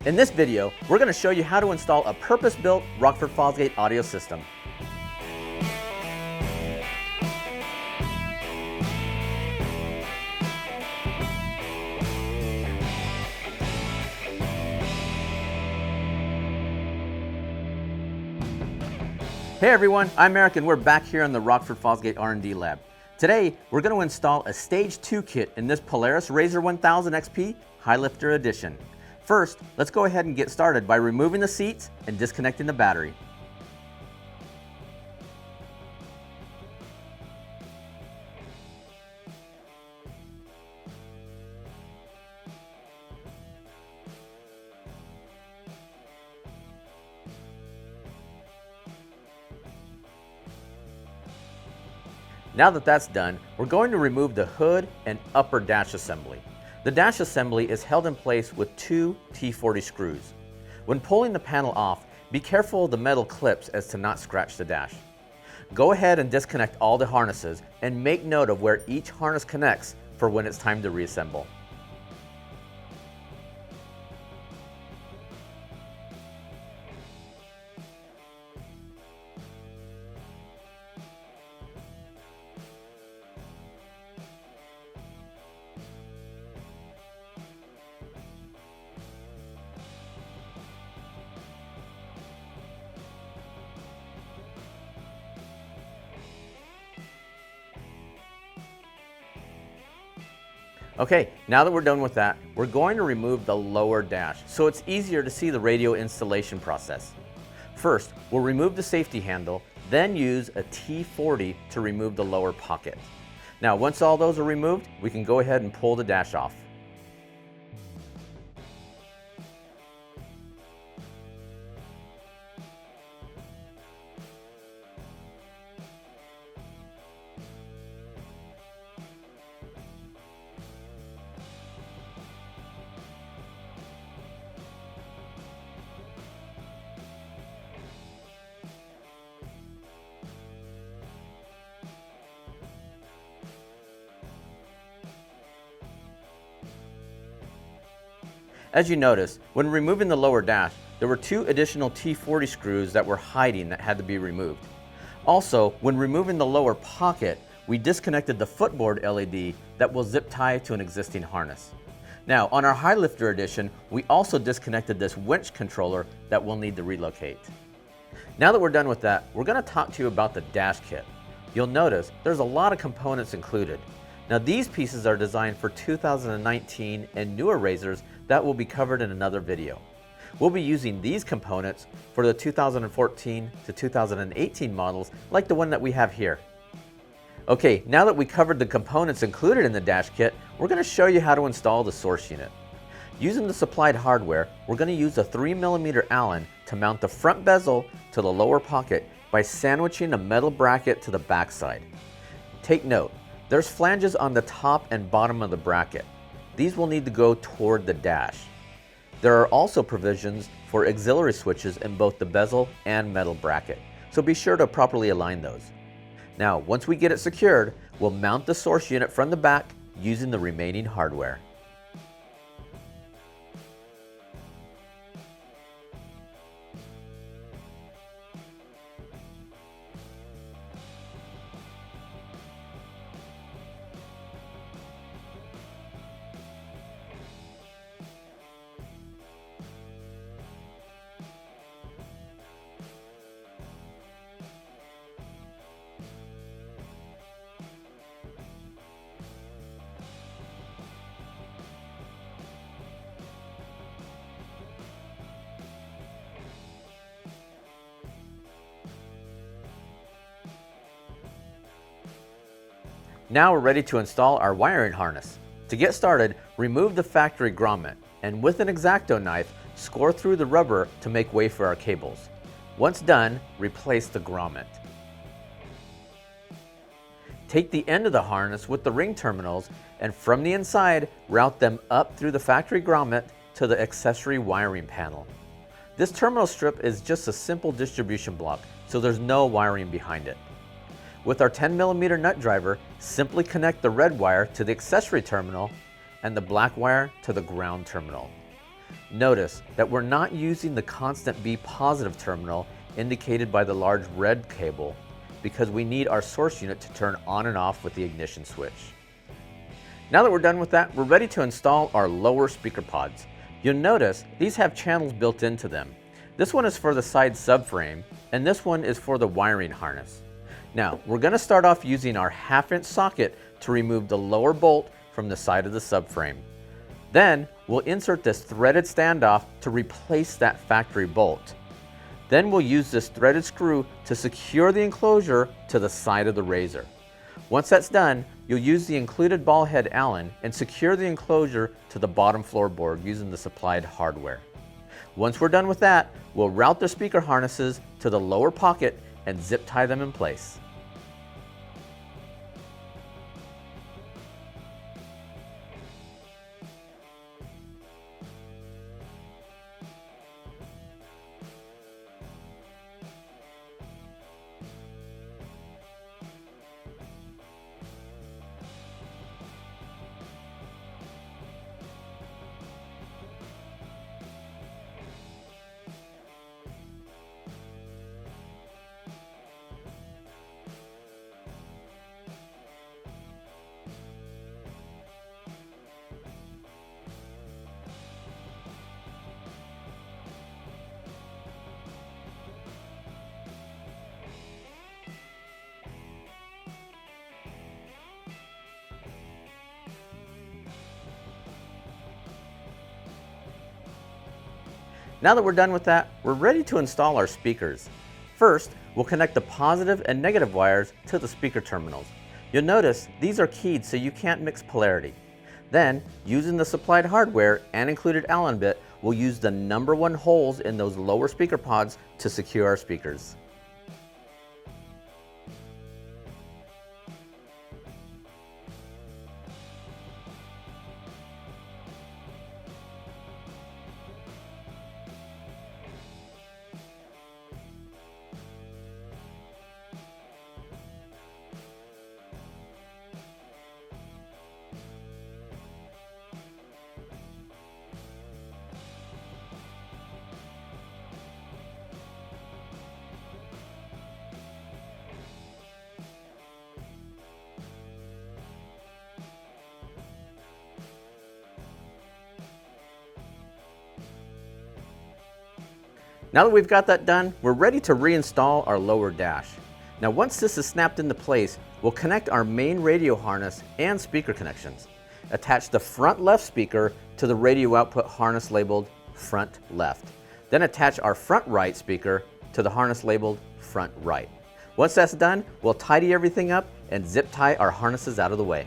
In this video, we're going to show you how to install a purpose-built Rockford Fosgate audio system. Hey everyone, I'm Eric and we're back here in the Rockford Fosgate R&D lab. Today, we're going to install a Stage 2 kit in this Polaris RZR 1000 XP High Lifter Edition. First, let's go ahead and get started by removing the seats and disconnecting the battery. Now that that's done, we're going to remove the hood and upper dash assembly. The dash assembly is held in place with two T40 screws. When pulling the panel off, be careful of the metal clips as to not scratch the dash. Go ahead and disconnect all the harnesses and make note of where each harness connects for when it's time to reassemble. Okay, now that we're done with that, we're going to remove the lower dash so it's easier to see the radio installation process. First, we'll remove the safety handle, then use a T40 to remove the lower pocket. Now, once all those are removed, we can go ahead and pull the dash off. As you notice, when removing the lower dash, there were two additional T40 screws that were hiding that had to be removed. Also, when removing the lower pocket, we disconnected the footboard LED that will zip tie to an existing harness. Now, on our High Lifter Edition, we also disconnected this winch controller that we'll need to relocate. Now that we're done with that, we're going to talk to you about the dash kit. You'll notice there's a lot of components included. Now these pieces are designed for 2019 and newer RZRs that will be covered in another video. We'll be using these components for the 2014 to 2018 models like the one that we have here. Okay, now that we covered the components included in the dash kit, we're going to show you how to install the source unit. Using the supplied hardware, we're going to use a 3mm Allen to mount the front bezel to the lower pocket by sandwiching a metal bracket to the back side. Take note, there's flanges on the top and bottom of the bracket. These will need to go toward the dash. There are also provisions for auxiliary switches in both the bezel and metal bracket, so be sure to properly align those. Now, once we get it secured, we'll mount the source unit from the back using the remaining hardware. Now we're ready to install our wiring harness. To get started, remove the factory grommet and with an X-Acto knife, score through the rubber to make way for our cables. Once done, replace the grommet. Take the end of the harness with the ring terminals and from the inside, route them up through the factory grommet to the accessory wiring panel. This terminal strip is just a simple distribution block, so there's no wiring behind it. With our 10mm nut driver, simply connect the red wire to the accessory terminal and the black wire to the ground terminal. Notice that we're not using the constant B positive terminal indicated by the large red cable because we need our source unit to turn on and off with the ignition switch. Now that we're done with that, we're ready to install our lower speaker pods. You'll notice these have channels built into them. This one is for the side subframe, and this one is for the wiring harness. Now, we're going to start off using our 1/2-inch socket to remove the lower bolt from the side of the subframe. Then, we'll insert this threaded standoff to replace that factory bolt. Then we'll use this threaded screw to secure the enclosure to the side of the RZR. Once that's done, you'll use the included ball head Allen and secure the enclosure to the bottom floorboard using the supplied hardware. Once we're done with that, we'll route the speaker harnesses to the lower pocket and zip tie them in place. Now that we're done with that, we're ready to install our speakers. First, we'll connect the positive and negative wires to the speaker terminals. You'll notice these are keyed so you can't mix polarity. Then, using the supplied hardware and included Allen bit, we'll use the number 1 holes in those lower speaker pods to secure our speakers. Now that we've got that done, we're ready to reinstall our lower dash. Now once this is snapped into place, we'll connect our main radio harness and speaker connections. Attach the front left speaker to the radio output harness labeled front left. Then attach our front right speaker to the harness labeled front right. Once that's done, we'll tidy everything up and zip tie our harnesses out of the way.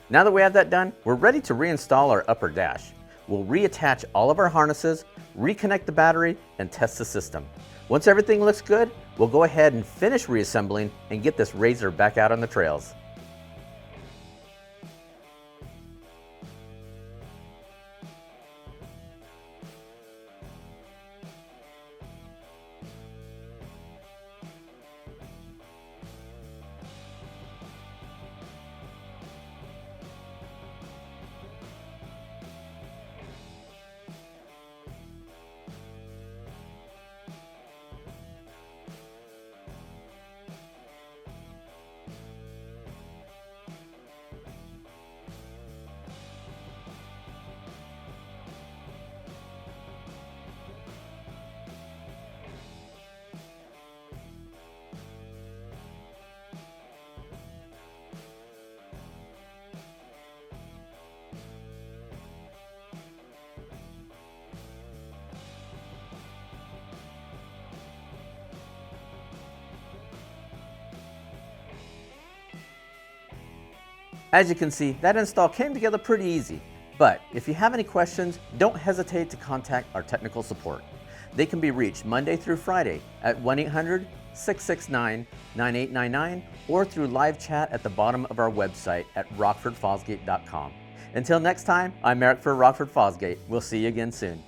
Now that we have that done, we're ready to reinstall our upper dash. We'll reattach all of our harnesses, reconnect the battery, and test the system. Once everything looks good, we'll go ahead and finish reassembling and get this RZR back out on the trails. As you can see, that install came together pretty easy. But if you have any questions, don't hesitate to contact our technical support. They can be reached Monday through Friday at 1-800-669-9899 or through live chat at the bottom of our website at rockfordfosgate.com. Until next time, I'm Eric for Rockford Fosgate. We'll see you again soon.